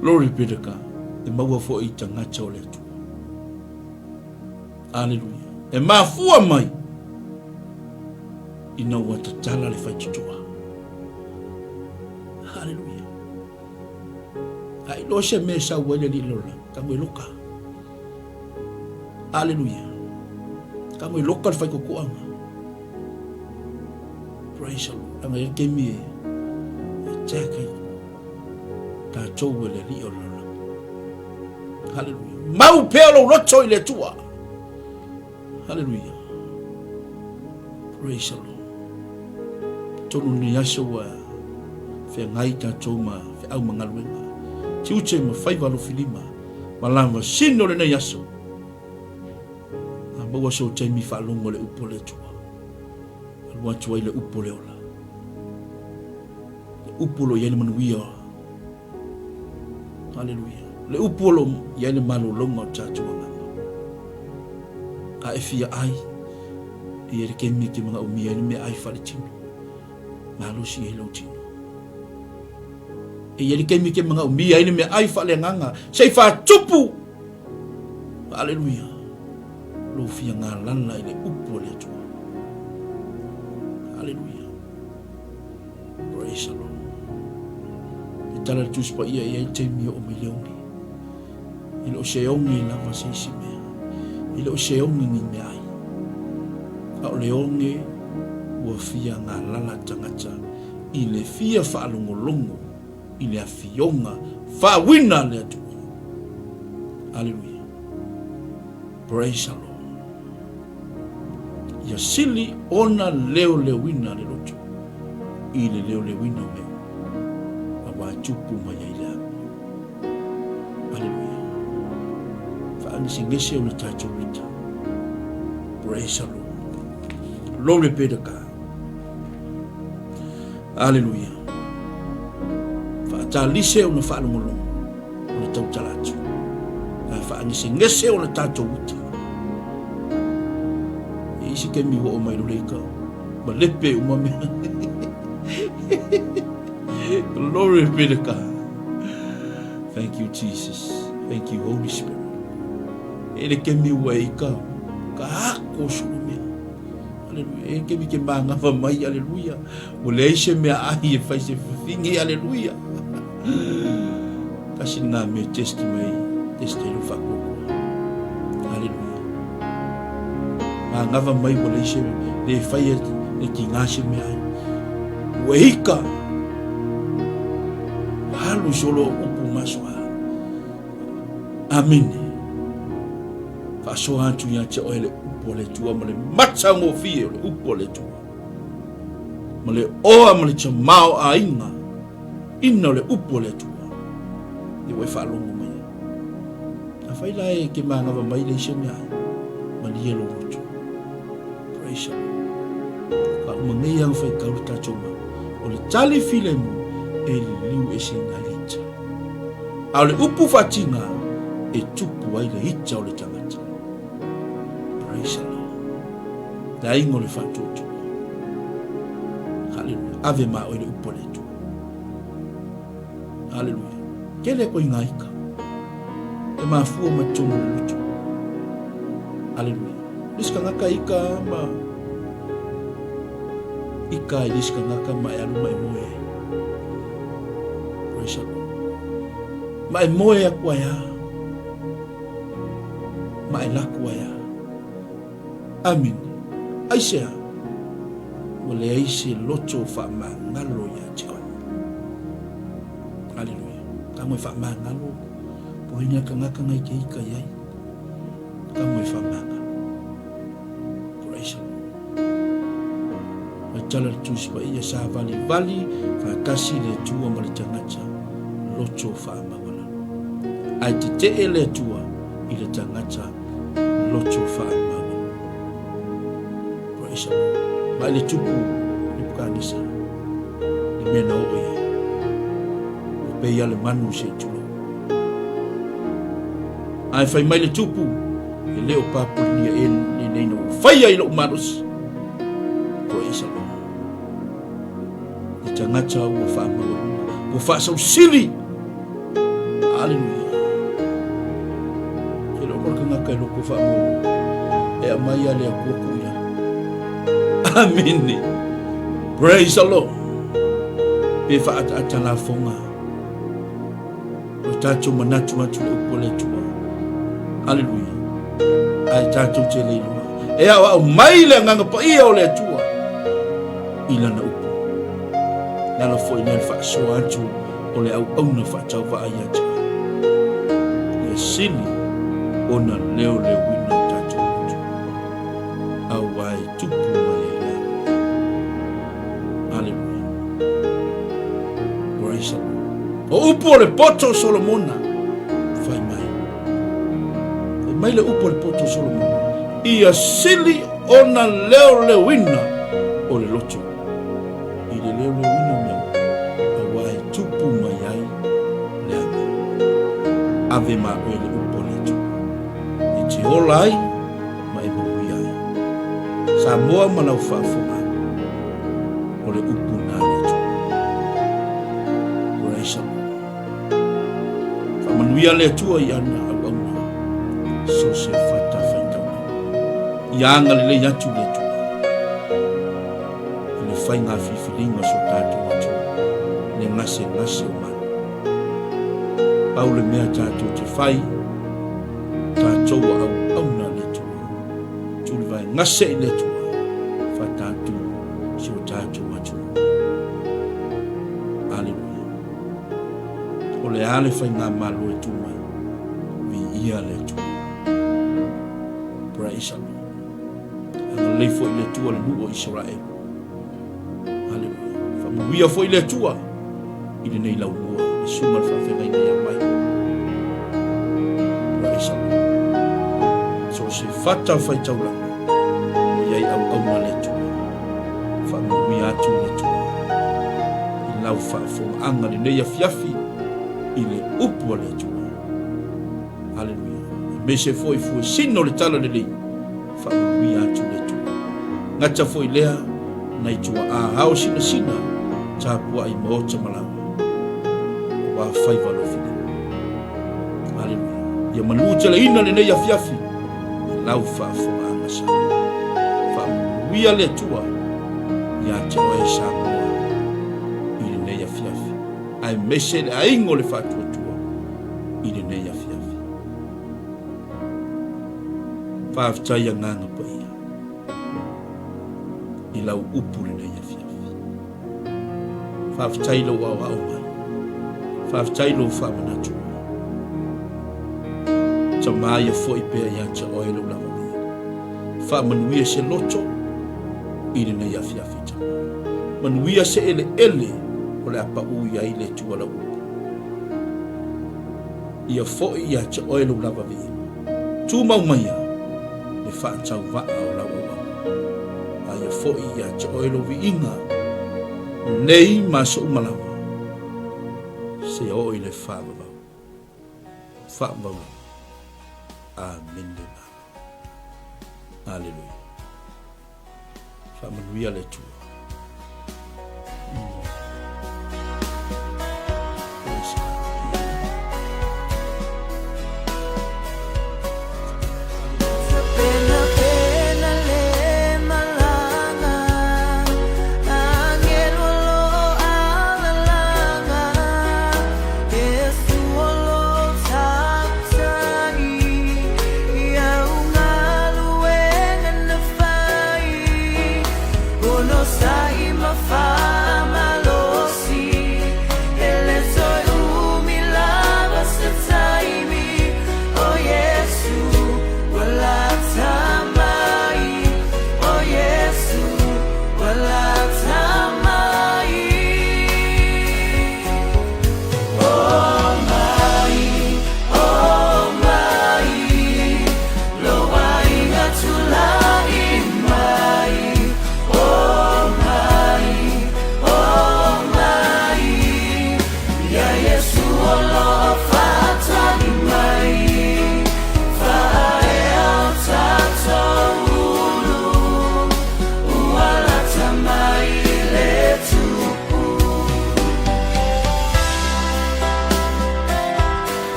Glory be to God. E maua fo I tanga chao le tu. Hallelujah. E mafua mai. Ina wata tala le fai tutua. Hallelujah. Ai lo se me sa wele li lola. Kamwe loka. Hallelujah. Kamwe loka le fai kukuanga. Praise the Lord. Anga e kemi e teke ta chowe le li o lona. Hallelujah. Mau pelo roto ile tua. Hallelujah. Praise the Lord. Tonu ni aso wa fe ngai ta choma fe au mangaluenga. Ti uche ma fai valo filima. Malama sino le nei aso. Amba wa so te mi fa longo le upo le tua. Alwa tua ile upo le ola. Upolo yele manuia. Hallelujah. Le upolo yele manu longa chachu nga. A efia ai. Yele kemi ki mga umi yele me ai falitino. Malu si yele utino. Yele kemi ki mga umi yele me ai falenganga. Sei fa tupu. Hallelujah. Lo fia nga lana ile upolo le atua. Hallelujah. Praise the Lord. Tala tu spa ia ia te mi o mi leoni. Ilo se ongi lava se si mea. Ilo se ongi ni mea ai. Au leonge ua fia ngā lala tangata i le fia whaalongolongo i le afionga whawina le atua. Hallelujah. Praise the Lord. Ia sili ona leo le wina le loto i le leo le wina mea. Tupu mai ai la. Hallelujah. Fa'ani singese o le tātou wita. Praise the Lord. Lore pedaka. Hallelujah. Fa'atalise o na fa'alongolongo o le tau talatu. Fa'ani singese o le tātou wita. E isi ke mi ho o mai loreika. Ma lepe umame. Glory be to God. Thank you, Jesus. Thank you, Holy Spirit. Ele ke mi wai ka hako shurumia. Hallelujah. Ele ke mi ke manga fa mai. Hallelujah. Ule se me ai e fai se fingi. Hallelujah. Kasi na me testimony fakoko. Hallelujah. Manga fa mai ule se le fai e ki ngase me ai. Weika. Halu solo upu maswa. Amin. Faso hantu ya che ole upu le tua male matsa mo fie ole upu le tua. Male oa male cha mau a inga. Inna ole upu le tua. Ni we fa longo mai. A fai lai ke manga va mai le shemia. Mali yelo mucho. Praise God. Ka umangi yang fai kauta choma. Ole tali filemu. Liu e se ngalita. Au le upu fatinga e tupu ai le hita o le tangata. Praise the Lord. Da ingo le fatutu. Hallelujah. Ave ma o le upu le tu. Hallelujah. Kele ko ingaika. E ma fua matono le lutu. Hallelujah. Diska ngaka ika ma. Ika diska ngaka ma e aluma e moe. Mai moe a kuaya. Mai la kuaya. Amin. Aisea. Wale aise loto fa mangalo ya chiwa. Hallelujah. Kamu fa mangalo. Poinya kangaka ngai ke ika yai. Kamu fa mangalo. Praise God. Matala tusi pa ia sa vali fa kasi le tua mali tangata. Loto fa mangalo. Ai te ele tua i le tangata loto whaamama. Praise God. Mai le tupu i pukanisa i mena o ia. O pei ale manu se tulo. Ai fai mai le tupu i leo papulia e ni neino whaia i lo manus. Praise God. I tangata ua whaamama. Ua whaasau sili. Hallelujah. Kai loko fa mo e mai ale ko kuya. Amen. Praise the Lord. Pe fa ata la fonga. O tatu manatu atu o le tua. Hallelujah. Ai tatu te le loa. E a mai le nganga pa ia o le tua. Ila na upo. Na la foi nel fa so atu o le au na fa tau va ia ta. E sini ona leo le wina tatu mutu. Awai tupu malele. Hallelujah. Praise God. O upo le poto Solomona. Fai mai. E mai le upo le poto Solomona. Ia sili ona leo le wina o le loto. I le leo le wina mea. Awai tupu mai le ame. Ave ma o le upo le tu. Olai mai bui ai. Samoa malau whaafunga. O le upu nā le tu. Praise God. Whamanuia le tua i ana au auna. So se whata whaitauna. Ianga le yatu le tua. Le fai ngā whiwhiringa so tātou atu. Le ngase o mana. Pau le mea tātou te whai. Tātou au na le tua. Tūri vai ngase le tua. Wha tātou si o tātou atu. Aleluia. O le ale whai ngā malo e tuma. Vi ia le tua. Praise the Lord. Anga lei fo ile tua le nuo Israel. Hallelujah. Whamuia fo ile tua. Ile nei lau mua. Le sunga le whawhenga ina ia mai. Praise the Lord. So se whata whai tauranga. O iai au na le tua. Whamuia atu le tua. I lau whaafonga anga le nei a fiafi. Ile upua le tua. Hallelujah. Me se fo i fu sino le tala le lei. Whamuia atu le tua. Ngata foi lea na i tua a hao sina tāpua i maota malawa wa whai walofina. Hallelujah. Ia manu tele ina le nei a fiafi lau whaafonga angasa. Whamuia le tua ia te oe sa mua i le nei a fiafi. Ai mese le aingo le whatua tua i le nei a fiafi. Whaaftai a nganga pa ia. I lau upu le nei a fiafi. Whaaftai lau au mai. Whaaftai lau whamanatu. Ta mai a fo i pēr ia ta oe lau lava mea. Whamanuia se loto i le nei a fiafi ta. Manuia se ele o le apa ui ai le tua lau upu. Ia fo i ia ta oe lau lava mea. Tu mau mai a le whaatau waa o lau au. Ia foi ia te oelo vi inga nei maso umalawa se o ile whaababa amen le ma. Alleluia. Whaamanuia le tua. No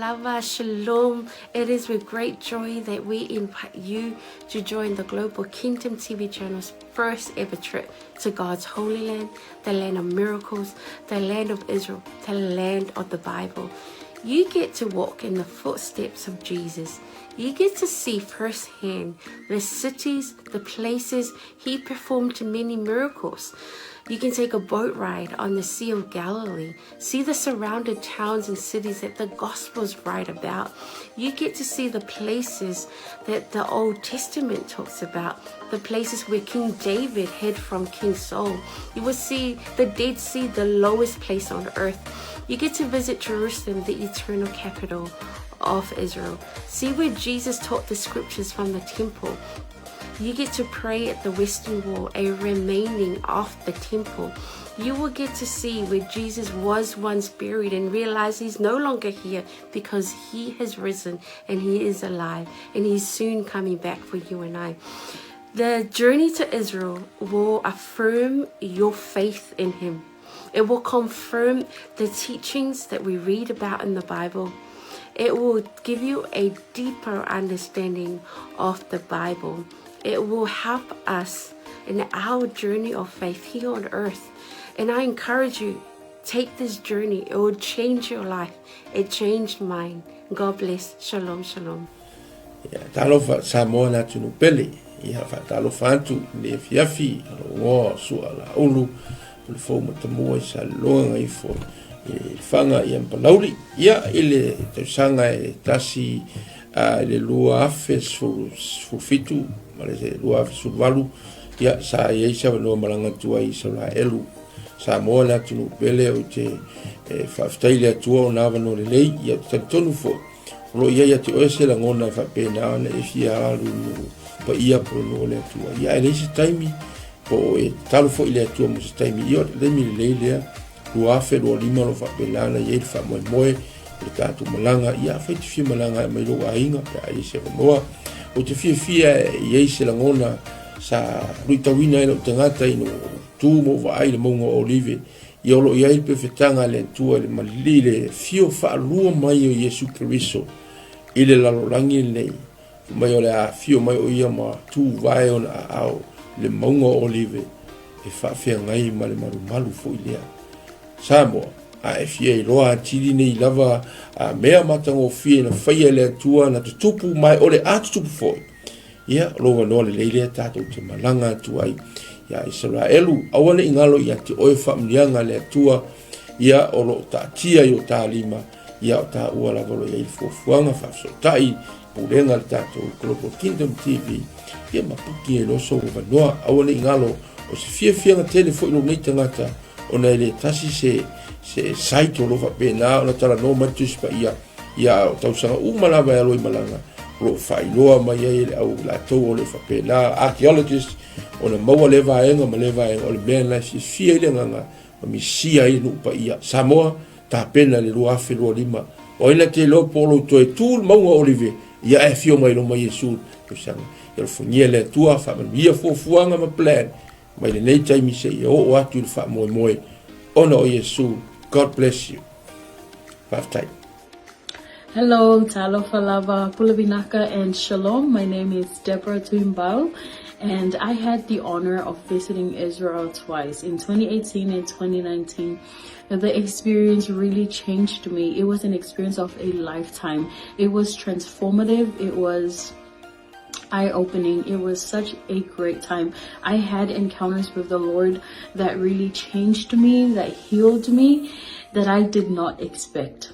Falava, Shalom. It is with great joy that we invite you to join the Global Kingdom TV channel's first ever trip to God's Holy Land, the land of miracles, the land of Israel, the land of the Bible. You get to walk in the footsteps of Jesus. You get to see firsthand the cities, the places he performed many miracles. You can take a boat ride on the Sea of Galilee, see the surrounded towns and cities that the Gospels write about. You get to see the places that the Old Testament talks about, the places where King David hid from King Saul. You will see the Dead Sea, the lowest place on earth. You get to visit Jerusalem, the eternal capital of Israel. See where Jesus taught the scriptures from the temple. You get to pray at the Western Wall, a remaining of the temple. You will get to see where Jesus was once buried and realize he's no longer here because he has risen and he is alive and he's soon coming back for you and I. The journey to Israel will affirm your faith in him. It will confirm the teachings that we read about in the Bible. It will give you a deeper understanding of the Bible. It will help us in our journey of faith here on earth. And I encourage you, take this journey. It will change your life. It changed mine. God bless. Shalom, shalom. Talofa Samoa na tunu pele. Ia fa talofa atu le fiafi ngo sua la ulu. Le fo matamu sa longa i fo. Fanga ia palauri. Ia ile te sanga e tasi le lua afes fu fitu. Malese lua su valu ya sa yeisa no malanga tua i sala elu sa mo na tunu pele o te fa ftaile tua na vano le lei ya tonu fo lo ya te ose la ngona fa pena na e fia alu pa ia pro no le tua ya ele se taimi po e talo fo ile tua mo se taimi yo le mi le le lua fe lo lima lo fa pena na ye fa mo le tatu malanga ya fa te fi malanga mai lo ainga ya i se mo o te fia i se la ngona sa ruitawina ino tangata ino tu mo vai le mongo olive i olo i pe fetanga le tua le malile fio fa lua mai o Yesu Kristo i le lalolangi nei mai o le a fio mai o ia ma tu vai on au le mongo olive e fa fia ngai ma le maru fo i lea Samoa a e fia i loa tiri nei lava a mea matango fia na whaia le atua na te tupu mai o le atu tupu foi. Ia, loa noa le leile tatou te malanga atu ai. Ia, Israelu, awane ingalo ia te oe whamnianga le atua. Ia, o lo ta tia i o ta lima. Ia, o ta ua la valo ia i fuafuanga whafso tai. Purenga le tatou Global Kingdom TV. Ia, mapuki e loso o vanoa. Awane ingalo o se fia telefo ilo nei tangata. O nei le tasi se saito lo fa pena o tala no matus pa ia tau sanga malava e loi malanga lo fai loa mai e au la to le fa pena archaeologist o na maua leva enga ma leva o le ben la si fia ile nganga o mi sia i no pa ia Samoa ta pena le lo afe lo lima o ina te lo polo to e tul maunga olive ia e fio mai lo mai Yesu to sanga ia funia le tua fa ia fuanga ma plan mai le nei tai mi se o atu fa moi ona o Yesu. God bless you. Five time. Hello, Talo Falava, Pulavinaka, and Shalom. My name is Deborah Tuimbao, and I had the honor of visiting Israel twice, in 2018 and 2019. And the experience really changed me. It was an experience of a lifetime. It was transformative. It was eye-opening. It was such a great time. I had encounters with the Lord that really changed me, that healed me, that I did not expect.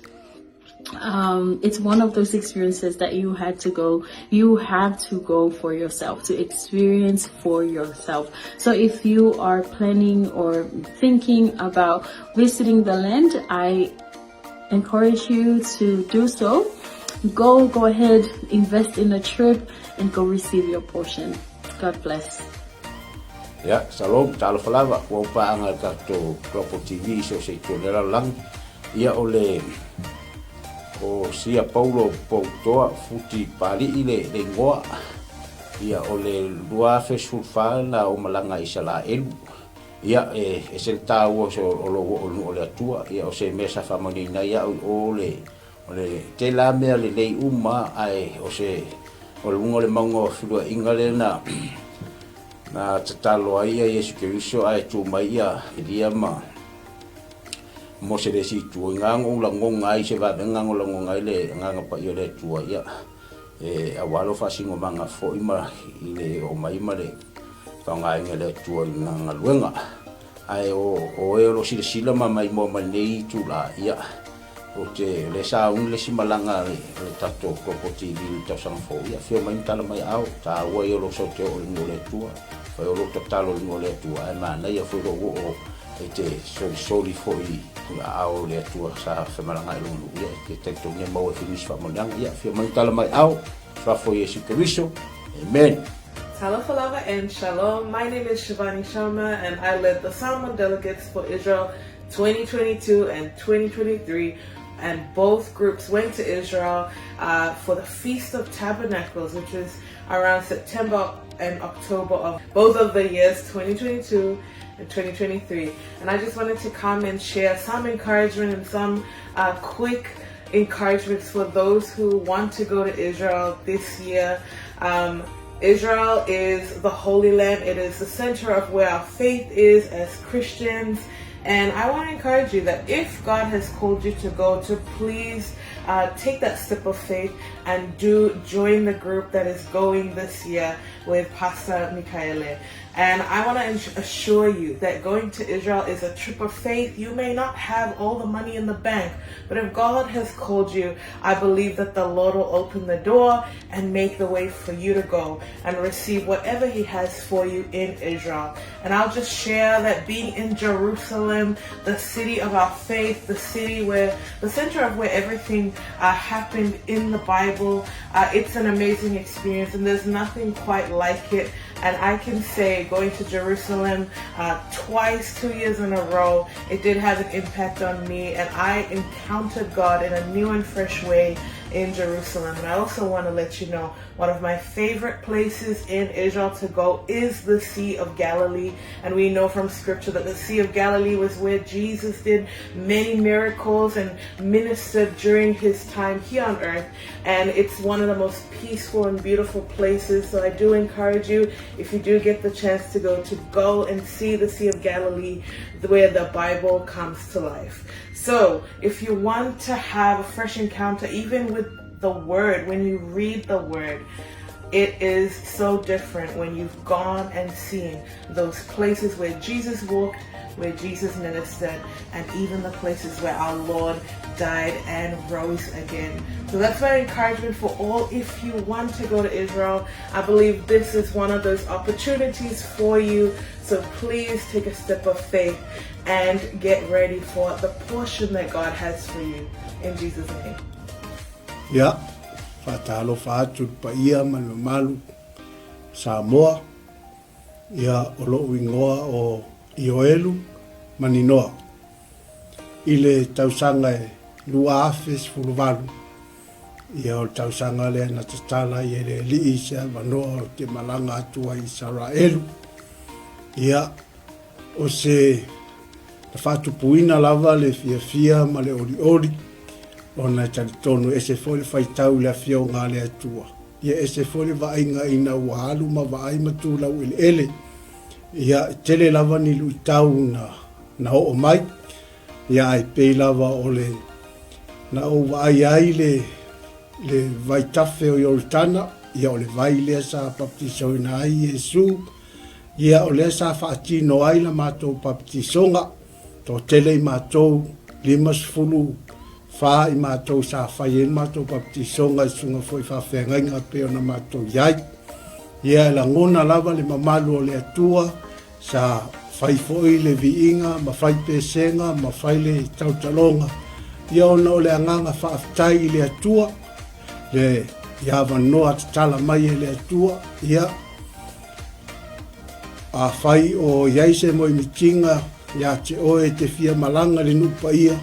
It's one of those experiences that you have to go for yourself, to experience for yourself. So if you are planning or thinking about visiting the land, I encourage you to do so. Go ahead, invest in a trip, and go receive your portion. God bless. Ya, salam, talo falava, wa paanga tato Global TV so se tolera lang. Ia ole o sia Paulo Poutoa futi pali ile le ngoa. Ia ole lua fesulfa na o malanga isala elu. Ia e se tau so ole atua, ia o se mesa famani na ia ole o le te la mea le lei uma ai o se o le unga le maunga whirua inga le na tatalo ai Yesu Keriso ai tu mai ia iria ma mo se le si tu ngango la ngonga ai se va ngango la ngonga ile nganga pa yo le tu ia awalo fa singo manga fo ima ile o mai ma le fa ngai le tu nganga luenga ai o lo sila ma mai mo ma nei tu la ia o te le sa un le simalanga le tato Global TV ta sang fo ia fio mai tala mai au ta o lo so te o le tu fa o lo talo le tu ai ma nei fo o te soli fo i au le tu sa fa malanga lo ia ke te to ne mo fi mis fa mo yang ia fio mai tala mai au fa fo Yesu Keriso amen. Talofa Lava and Shalom. My name is Shivani Sharma and I led the Salmon Delegates for Israel 2022 and 2023. And both groups went to Israel for the Feast of Tabernacles, which is around September and October of both of the years 2022 and 2023. And I just wanted to come and share some encouragement and some quick encouragements for those who want to go to Israel this year. Israel is the Holy Land. It is the center of where our faith is as Christians. And I want to encourage you that if God has called you to go, to please take that step of faith and join the group that is going this year with Pastor Michaele. And I want to assure you that going to Israel is a trip of faith. You may not have all the money in the bank, but if God has called you, I believe that the Lord will open the door and make the way for you to go and receive whatever He has for you in Israel. And I'll just share that being in Jerusalem, the city of our faith, the city where the center of where everything happened in the Bible, it's an amazing experience, and there's nothing quite like it. And I can say going to Jerusalem twice, 2 years in a row, it did have an impact on me, and I encountered God in a new and fresh way in Jerusalem. And I also want to let you know, one of my favorite places in Israel to go is the Sea of Galilee. And we know from scripture that the Sea of Galilee was where Jesus did many miracles and ministered during His time here on earth. And it's one of the most peaceful and beautiful places. So I do encourage you, if you do get the chance to go and see the Sea of Galilee, where the Bible comes to life. So if you want to have a fresh encounter, even with the Word, when you read the Word, it is so different when you've gone and seen those places where Jesus walked, where Jesus ministered, and even the places where our Lord died and rose again. So that's my encouragement for all. If you want to go to Israel, I believe this is one of those opportunities for you. So please take a step of faith and get ready for the portion that God has for you. In Jesus' name. Ya, fatalo fatu pa ia malu Samoa. Ya olo wingoa o Ioelu maninoa. Ile tausanga e lua afes fuluvalu. Ia o tausanga le na tatala i ele li isa vanoa o te malanga atua i Israelu. Ia o se na fatu puina lava le fia ma le ori ona talitonu ese foli faitau le afia o ngā le atua. Ia ese foli vainga ina uahalu ma vai matu lau ele. Ia tele lava ni luitau na o mai. Ia ai pei lava o le na o vai ai le vai tafe o Yoritana. Ia o le vai lea sa baptiso ina ai Yesu. Ia o lea sa whaatino ai la mātou baptisonga. Tō tele i mātou 50 wha i mātou sa whai en mātou baptisonga i sunga fwoi whawhengai ngā peo na mātou iai. Ia la ngona lava le mamalu o le atua sa whai fwoi le viinga, ma whai pesenga, ma whai le tautalonga. Ia ona o le anganga whaafitai i le atua, le iawa noa tatala mai e le atua, ia a whai o iaise mo i mitinga, ia te oe te fia malanga le nupa ia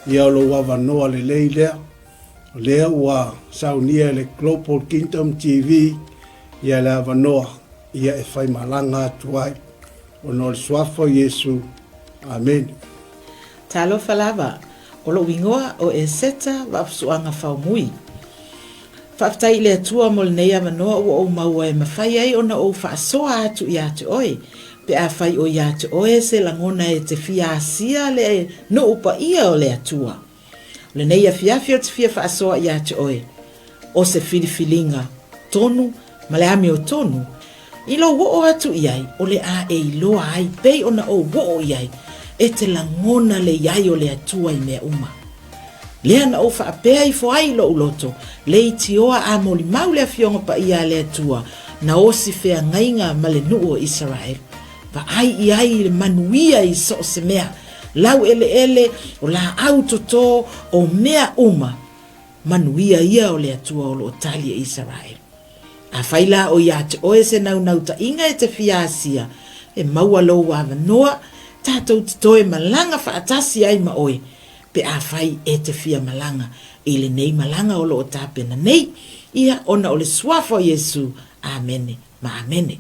lo wawa noa le leilea, lea ua saunia le Global Kingdom TV, ia le awa noa, ia e whai malanga atuai, o no le suafo Yesu. Amen. Talofa lava, o lo wingoa o e seta wa suanga fa mui Whaftai le atua mo le nei amanoa o maua e mawhai ai ona o whaasoa atu i atu oe. Pe a whai o i atu oe se langona e te fia asia le no upa ia o le atua. Le nei a fiafio te fia whaasoa i atu oe. O se whiriwhilinga tonu, ma le ame o tonu. I lo wo atu iai o le a e iloa ai pei ona o wo iai e te langona le iai o le atua i mea uma. Lea na ofa apea I foai lo uloto, le itioa a moli mau le fionga pa ia le atua, na osi fea ngainga ma le nuu o Israel. Va ai iai le manuia I so se mea, lau ele o la autoto o mea uma, manuia ia o le atua o lo talia Israel. A faila o ia te oe se nau ta inga e te fiasia, e maua lo wa noa, tatou te toe malanga faatasi ai ma oe, pe a fai e te fia malanga, I le nei malanga o lo o tapena nei, ia ona o le suafa o Yesu, amene, ma amene.